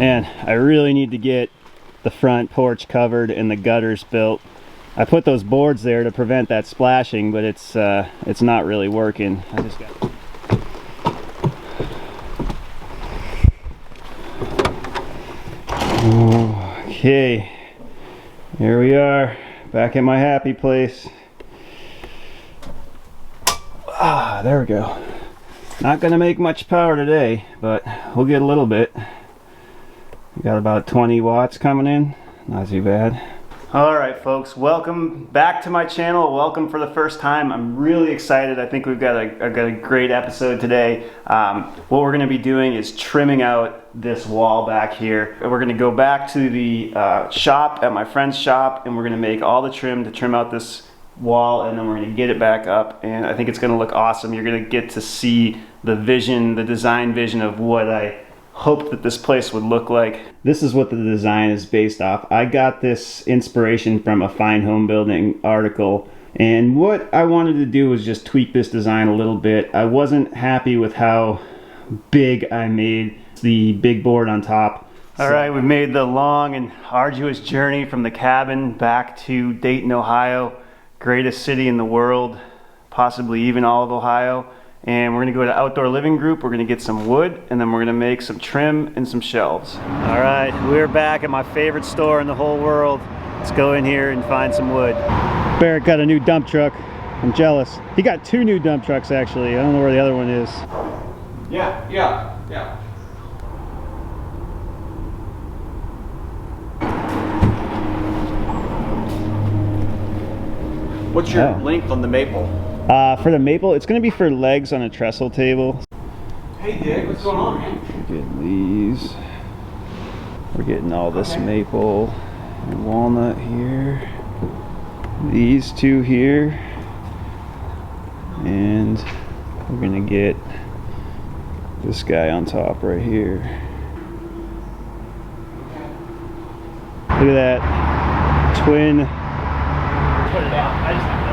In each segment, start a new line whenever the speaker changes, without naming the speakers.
Man, I really need to get the front porch covered and the gutters built. I put those boards there to prevent that splashing, but it's not really working. I just got. Okay, here we are, back at my happy place. Ah, there we go. Not gonna make much power today, but we'll get a little bit. We got about 20 watts coming in, not too bad. All right, folks, welcome back to my channel. Welcome for the first time. I'm really excited. I think we've got a great episode today. What we're gonna be doing is trimming out this wall back here. We're gonna go back to the shop at my friend's shop, and we're gonna make all the trim to trim out this wall, and then we're gonna get it back up, and I think it's gonna look awesome. You're gonna get to see the vision, the design vision of what I hoped that this place would look like. This is what the design is based off. I got this inspiration from a Fine Homebuilding article, and what I wanted to do was just tweak this design a little bit. I wasn't happy with how big I made the big board on top. All right, we've made the long and arduous journey from the cabin back to Dayton, Ohio, greatest city in the world, possibly even all of Ohio. And we're gonna go to Outdoor Living Group, we're gonna get some wood, and then we're gonna make some trim and some shelves. All right, we're back at my favorite store in the whole world. Let's go in here and find some wood. Barrett got a new dump truck. I'm jealous. He got 2 new dump trucks, actually. I don't know where the other one is.
Yeah. What's your length on the maple?
For the maple, it's going to be for legs on a trestle table.
Hey Dick, what's going on, man?
We're getting these. We're getting all this maple and walnut here. These 2 here. And we're going to get this guy on top right here. Look at that. Twin. Put it out. I just have to.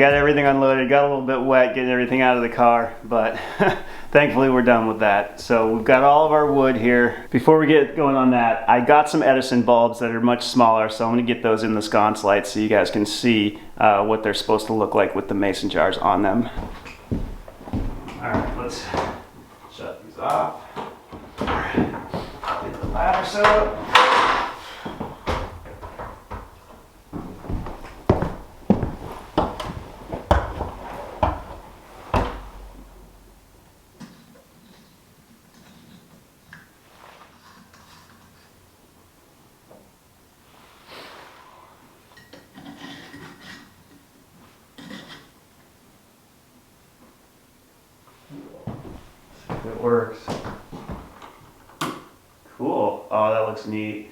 got everything unloaded, got a little bit wet getting everything out of the car, but thankfully we're done with that. So we've got all of our wood here. Before we get going on that, I got some Edison bulbs that are much smaller, so I'm gonna get those in the sconce light so you guys can see what they're supposed to look like with the mason jars on them. All right, let's shut these off. All right, get the ladder set up. It works. Cool. Oh, that looks neat.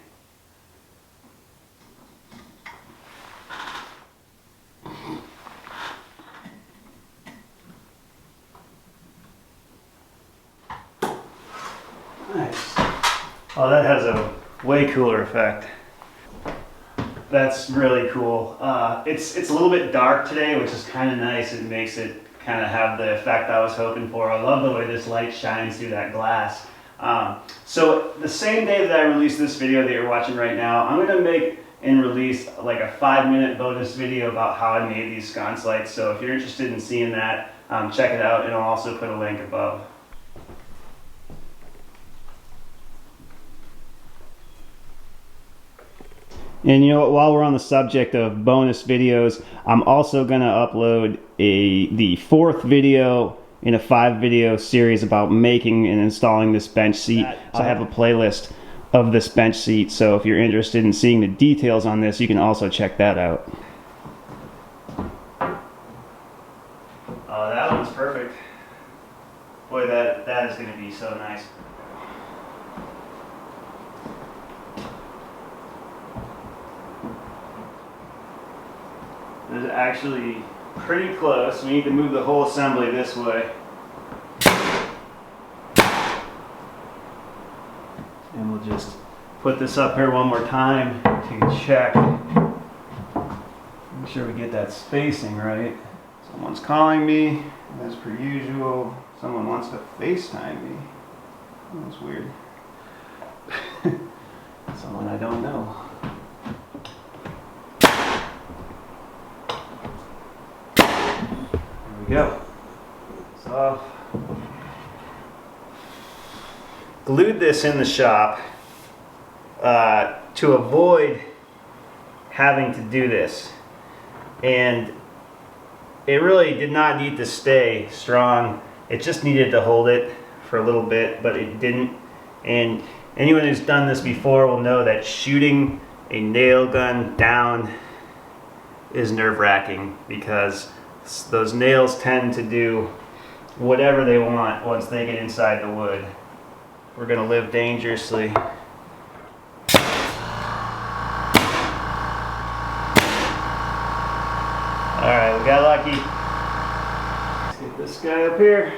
Nice. Oh, that has a way cooler effect. That's really cool. It's a little bit dark today, which is kind of nice. It makes it kind of have the effect I was hoping for. I love the way this light shines through that glass. So the same day that I release this video that you're watching right now, I'm going to make and release like a 5-minute bonus video about how I made these sconce lights. So if you're interested in seeing that, check it out, and I'll also put a link above. And you know what, while we're on the subject of bonus videos, I'm also going to upload the 4th video in a 5-video series about making and installing this bench seat. So I have a playlist of this bench seat, so if you're interested in seeing the details on this, you can also check that out. Oh, that one's perfect. Boy, that is going to be so nice. It's actually pretty close. We need to move the whole assembly this way. And we'll just put this up here one more time to check. Make sure we get that spacing right. Someone's calling me, as per usual. Someone wants to FaceTime me. That's weird. Someone I don't know. Go. So glued this in the shop to avoid having to do this, and it really did not need to stay strong. It just needed to hold it for a little bit, but it didn't. And anyone who's done this before will know that shooting a nail gun down is nerve-wracking, because those nails tend to do whatever they want once they get inside the wood. We're going to live dangerously. Alright, we got lucky. Let's get this guy up here.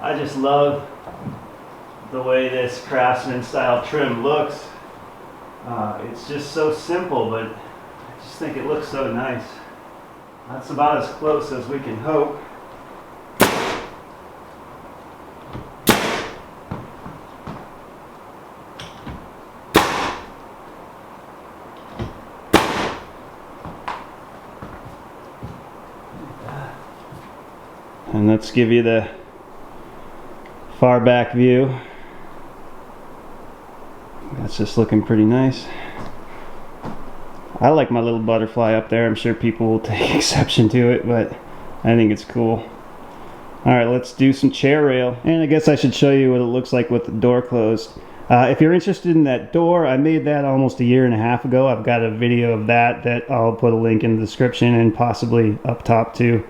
I just love the way this Craftsman style trim looks. It's just so simple, but I just think it looks so nice. That's about as close as we can hope. And let's give you the far back view. That's just looking pretty nice. I like my little butterfly up there. I'm sure people will take exception to it, but I think it's cool. Alright, let's do some chair rail. And I guess I should show you what it looks like with the door closed. If you're interested in that door, I made that almost 1.5 years ago. I've got a video of that I'll put a link in the description and possibly up top too.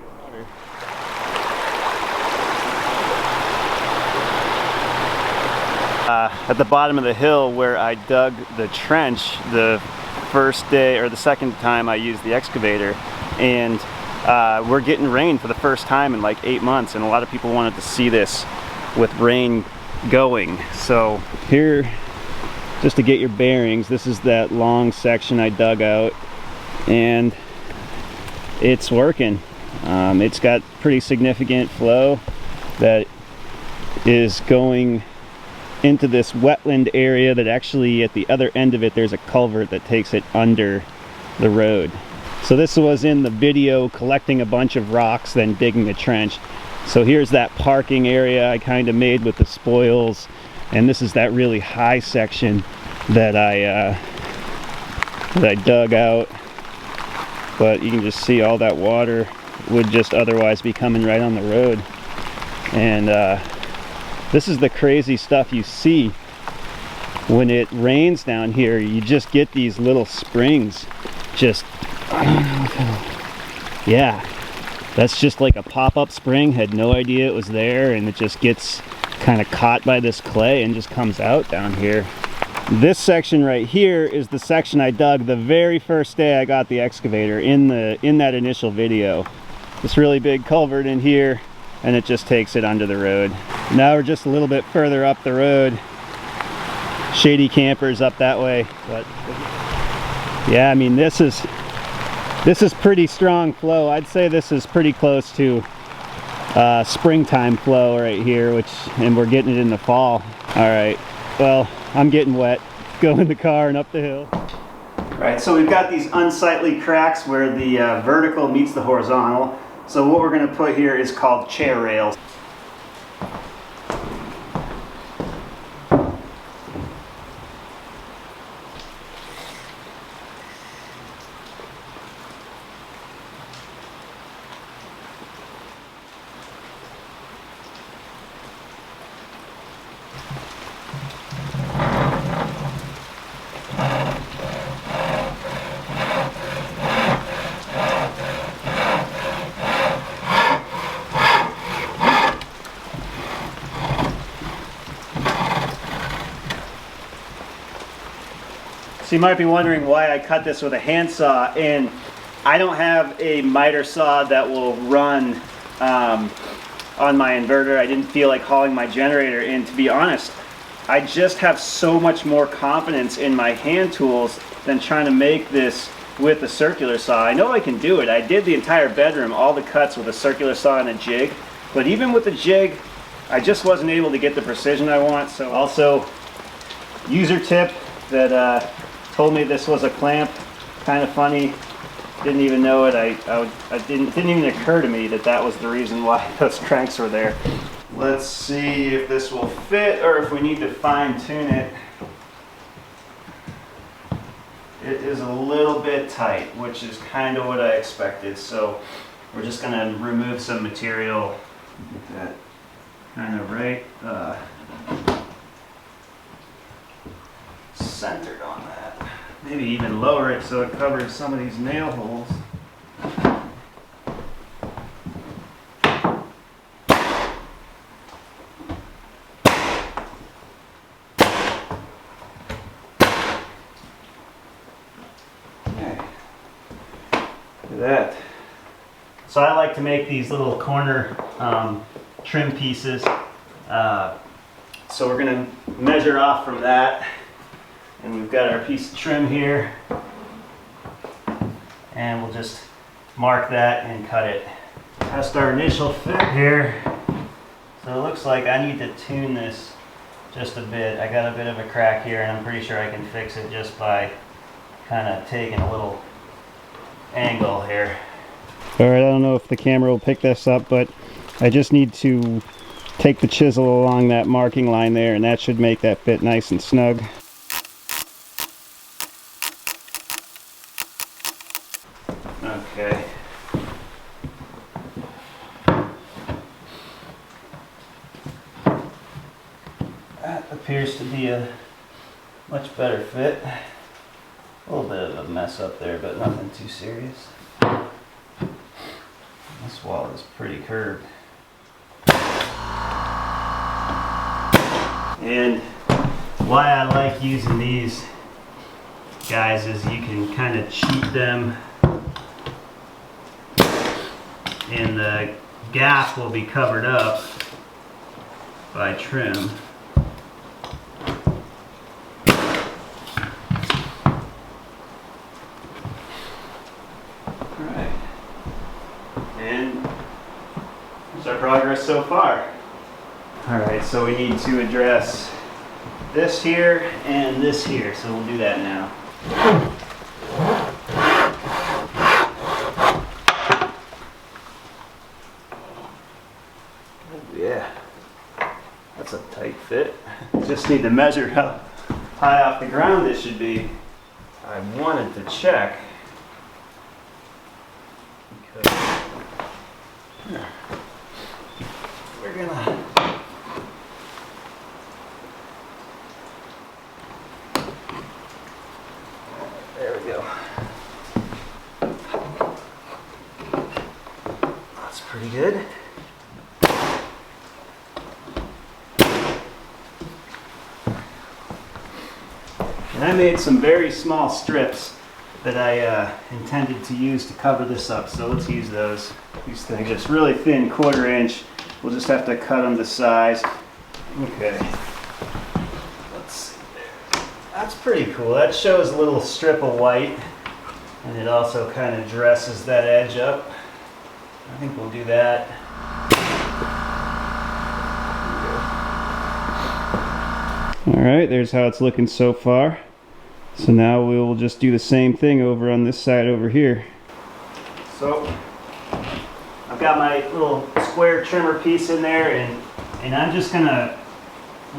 At the bottom of the hill where I dug the trench the first day, or the second time I used the excavator, and we're getting rain for the first time in like 8 months, and a lot of people wanted to see this with rain going. So here, just to get your bearings, this is that long section I dug out, and it's working. It's got pretty significant flow that is going into this wetland area that actually at the other end of it there's a culvert that takes it under the road. So this was in the video collecting a bunch of rocks then digging a trench. So here's that parking area I kind of made with the spoils, and this is that really high section that I dug out. But you can just see all that water would just otherwise be coming right on the road. And this is the crazy stuff you see when it rains down here. You just get these little springs. Just, I don't know. Yeah, that's just like a pop-up spring. Had no idea it was there, and it just gets kind of caught by this clay and just comes out down here. This section right here is the section I dug the very first day I got the excavator in that initial video. This really big culvert in here, and it just takes it under the road. Now we're just a little bit further up the road. Shady Campers up that way, but yeah, I mean this is pretty strong flow. I'd say this is pretty close to springtime flow right here, and we're getting it in the fall. All right, well, I'm getting wet. Go in the car and up the hill. All right, so we've got these unsightly cracks where the vertical meets the horizontal. So what we're going to put here is called chair rails. So you might be wondering why I cut this with a handsaw, and I don't have a miter saw that will run on my inverter. I didn't feel like hauling my generator, and to be honest, I just have so much more confidence in my hand tools than trying to make this with a circular saw. I know I can do it. I did the entire bedroom, all the cuts with a circular saw and a jig, but even with the jig, I just wasn't able to get the precision I want. So also, user tip that told me this was a clamp. Kind of funny. Didn't even know it. It didn't even occur to me that that was the reason why those cranks were there. Let's see if this will fit or if we need to fine tune it. It is a little bit tight, which is kind of what I expected. So we're just going to remove some material. Get that kind of right centered on that. Maybe even lower it so it covers some of these nail holes. Okay. Look at that. So I like to make these little corner trim pieces. So we're going to measure off from that. And we've got our piece of trim here, and we'll just mark that and cut it. Test our initial fit here. So it looks like I need to tune this just a bit. I got a bit of a crack here, and I'm pretty sure I can fix it just by kind of taking a little angle here. All right, I don't know if the camera will pick this up, but I just need to take the chisel along that marking line there, and that should make that fit nice and snug. Okay. That appears to be a much better fit. A little bit of a mess up there, but nothing too serious. This wall is pretty curved. And why I like using these guys is you can kind of cheat them, and the gap will be covered up by trim. Alright, That's our progress so far. Alright, so we need to address this here and this here, so we'll do that now. Oh yeah, that's a tight fit. Just need to measure how high off the ground this should be. I wanted to check because we're gonna there we go. That's pretty good. And I made some very small strips that I intended to use to cover this up, so let's use those. These things, just really thin, 1/4 inch. We'll just have to cut them to size. Okay. Let's see there. That's pretty cool. That shows a little strip of white, and it also kind of dresses that edge up. I think we'll do that. Alright, there's how it's looking so far. So now we'll just do the same thing over on this side over here. So I've got my little square trimmer piece in there, and I'm just gonna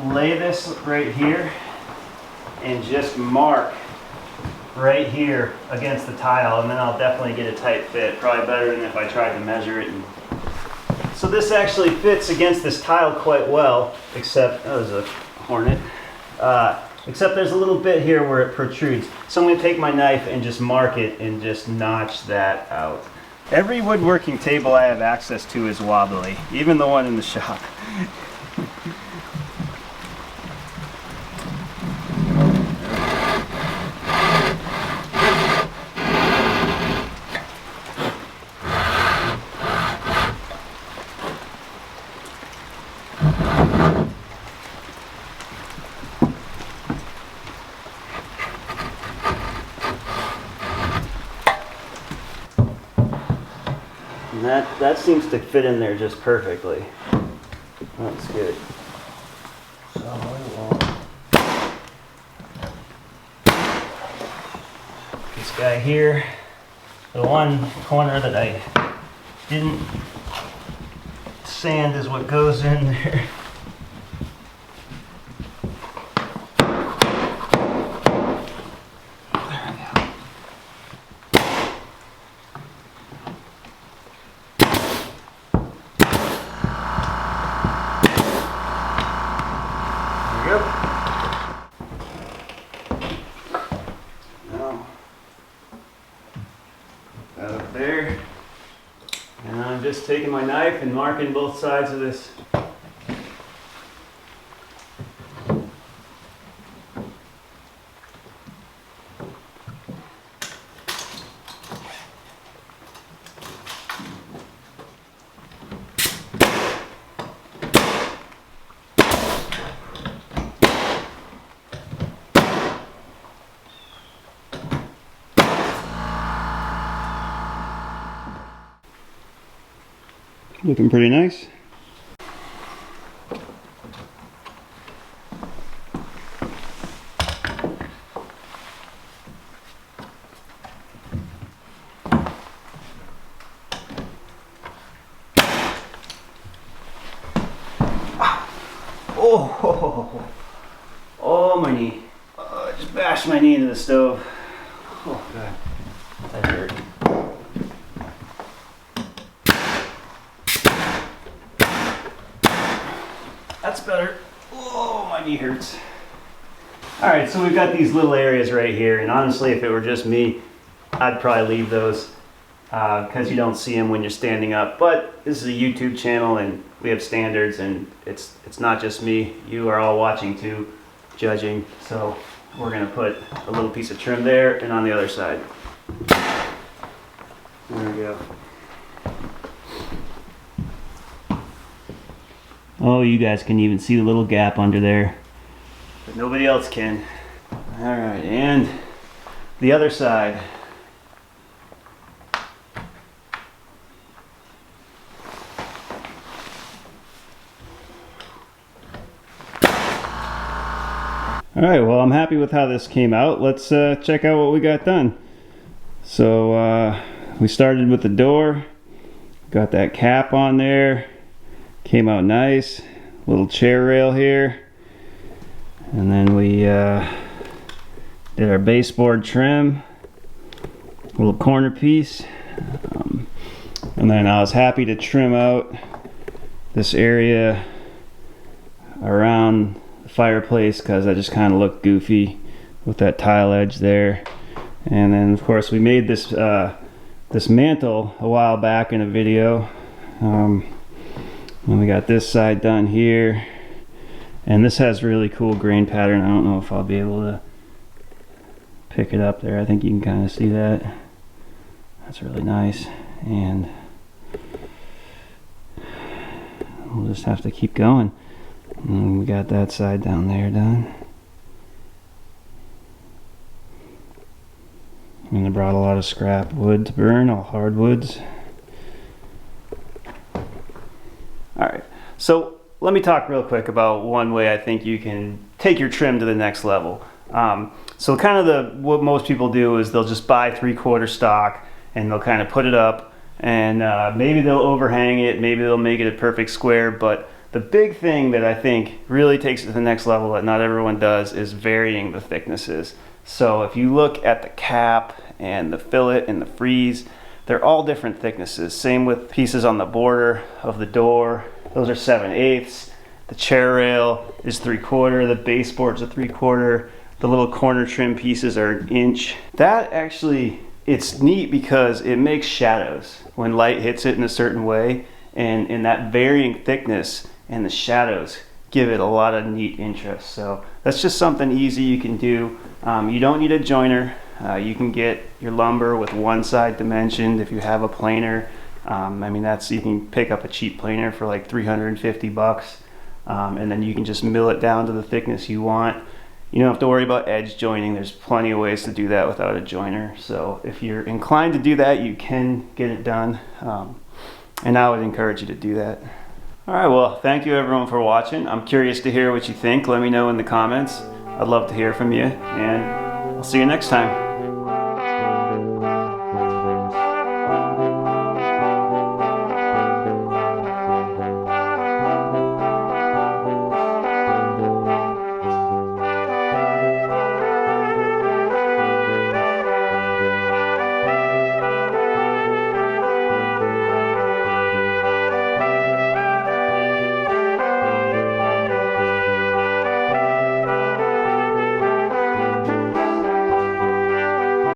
lay this right here and just mark right here against the tile, and then I'll definitely get a tight fit. Probably better than if I tried to measure it. So this actually fits against this tile quite well, except, oh, there's a hornet. Except there's a little bit here where it protrudes. So I'm going to take my knife and just mark it and just notch that out. Every woodworking table I have access to is wobbly, even the one in the shop. That seems to fit in there just perfectly. That's good. So this guy here, the one corner that I didn't sand is what goes in there. There, and I'm just taking my knife and marking both sides of this. Looking pretty nice. Oh, my knee. Oh, I just bashed my knee into the stove. Oh, God. That hurt. That's better. Oh, my knee hurts. Alright, so we've got these little areas right here, and honestly, if it were just me, I'd probably leave those because you don't see them when you're standing up. But this is a YouTube channel, and we have standards, and it's not just me. You are all watching too, judging. So we're going to put a little piece of trim there and on the other side. There we go. Oh, you guys can even see the little gap under there, but nobody else can. All right, and the other side. Alright, well, I'm happy with how this came out. Let's check out what we got done. So we started with the door, got that cap on there, came out nice, little chair rail here, and then we did our baseboard trim, little corner piece, and then I was happy to trim out this area around the fireplace because I just kind of looked goofy with that tile edge there. And then of course we made this this mantle a while back in a video. And we got this side done here, and this has really cool grain pattern. I don't know if I'll be able to pick it up there. I think you can kind of see that. That's really nice, and we'll just have to keep going. And we got that side down there done. And I brought a lot of scrap wood to burn, all hardwoods. Alright, so let me talk real quick about one way I think you can take your trim to the next level. So kind of what most people do is they'll just buy 3/4 stock and they'll kind of put it up, and maybe they'll overhang it, maybe they'll make it a perfect square, but the big thing that I think really takes it to the next level that not everyone does is varying the thicknesses. So if you look at the cap and the fillet and the frieze, they're all different thicknesses. Same with pieces on the border of the door. Those are 7/8. The chair rail is 3/4. The baseboard's a 3/4. The little corner trim pieces are 1 inch. That actually, it's neat because it makes shadows when light hits it in a certain way, and in that varying thickness and the shadows give it a lot of neat interest. So that's just something easy you can do. You don't need a joiner. You can get your lumber with one side dimensioned if you have a planer. I mean, you can pick up a cheap planer for like 350 bucks, and then you can just mill it down to the thickness you want. You don't have to worry about edge joining. There's plenty of ways to do that without a joiner. So if you're inclined to do that, you can get it done, and I would encourage you to do that. Alright, well, thank you everyone for watching. I'm curious to hear what you think. Let me know in the comments. I'd love to hear from you, and I'll see you next time.